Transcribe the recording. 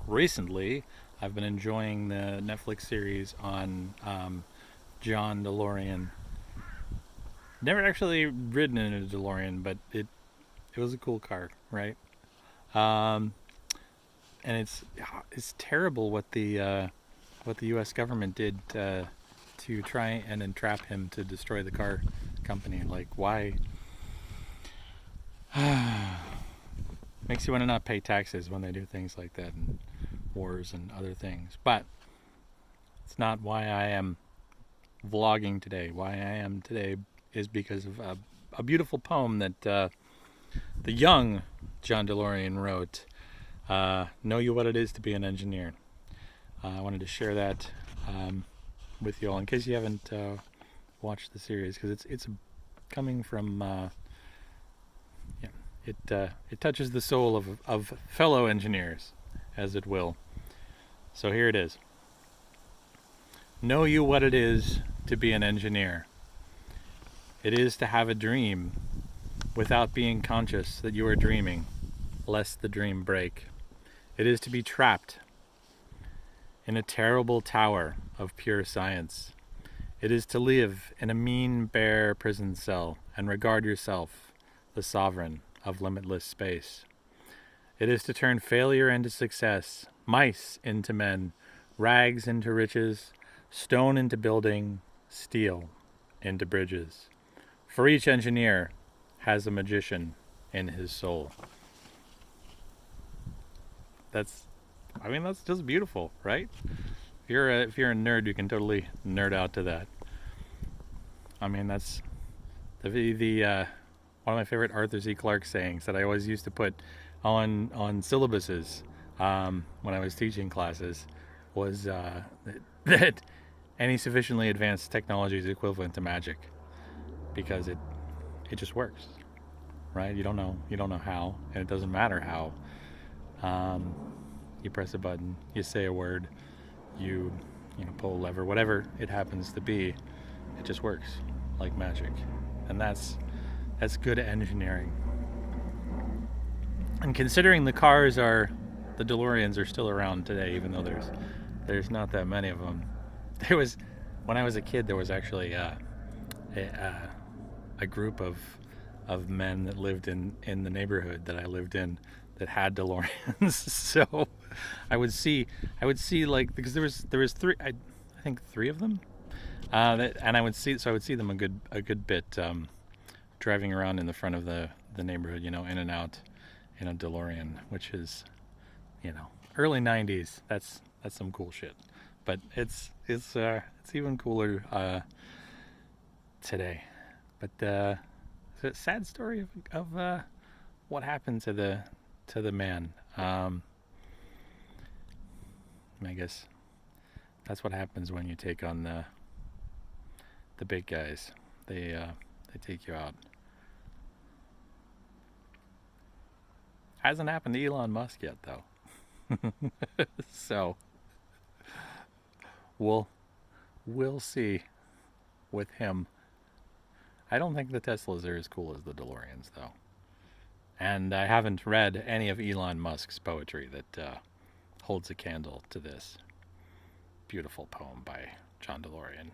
recently I've been enjoying the Netflix series on John DeLorean. Never actually ridden in a DeLorean, but it was a cool car, right? Um, and it's terrible what the U.S. government did to try and entrap him to destroy the car company. Like, why? Makes you want to not pay taxes when they do things like that and wars and other things. But it's not why I am vlogging today. Why I am today is because of a beautiful poem that the young John DeLorean wrote. Know you what it is to be an engineer. I wanted to share that with you all in case you haven't watched the series, because it's coming from yeah, it touches the soul of fellow engineers, as it will. So here it is. Know you what it is to be an engineer. It is to have a dream without being conscious that you are dreaming, lest the dream break. It is to be trapped in a terrible tower of pure science. It is to live in a mean, bare prison cell and regard yourself the sovereign of limitless space. It is to turn failure into success, mice into men, rags into riches, stone into building, steel into bridges. For each engineer has a magician in his soul. That's that's just beautiful, right? If you're a nerd, you can totally nerd out to that. That's the one of my favorite Arthur C. Clarke sayings that I always used to put on syllabuses when I was teaching classes was that any sufficiently advanced technology is equivalent to magic, because it just works, right? You don't know how, and it doesn't matter how. Um, you press a button, you say a word, you pull a lever, whatever it happens to be, it just works like magic, and that's good engineering. And considering the DeLoreans are still around today, even though there's not that many of them. There was When I was a kid, there was actually a group of men that lived in the neighborhood that I lived in that had DeLoreans. So I would see, like, because there was three, I think three of them, and I would see them a good bit, driving around in the front of the neighborhood, in and out in a DeLorean, which is, early '90s. That's some cool shit. But it's even cooler today. But it's a sad story of what happened to the man. I guess that's what happens when you take on the big guys. They take you out. Hasn't happened to Elon Musk yet, though. So we'll we'll see with him. I don't think the Teslas are as cool as the DeLoreans, though. And I haven't read any of Elon Musk's poetry that holds a candle to this beautiful poem by John DeLorean.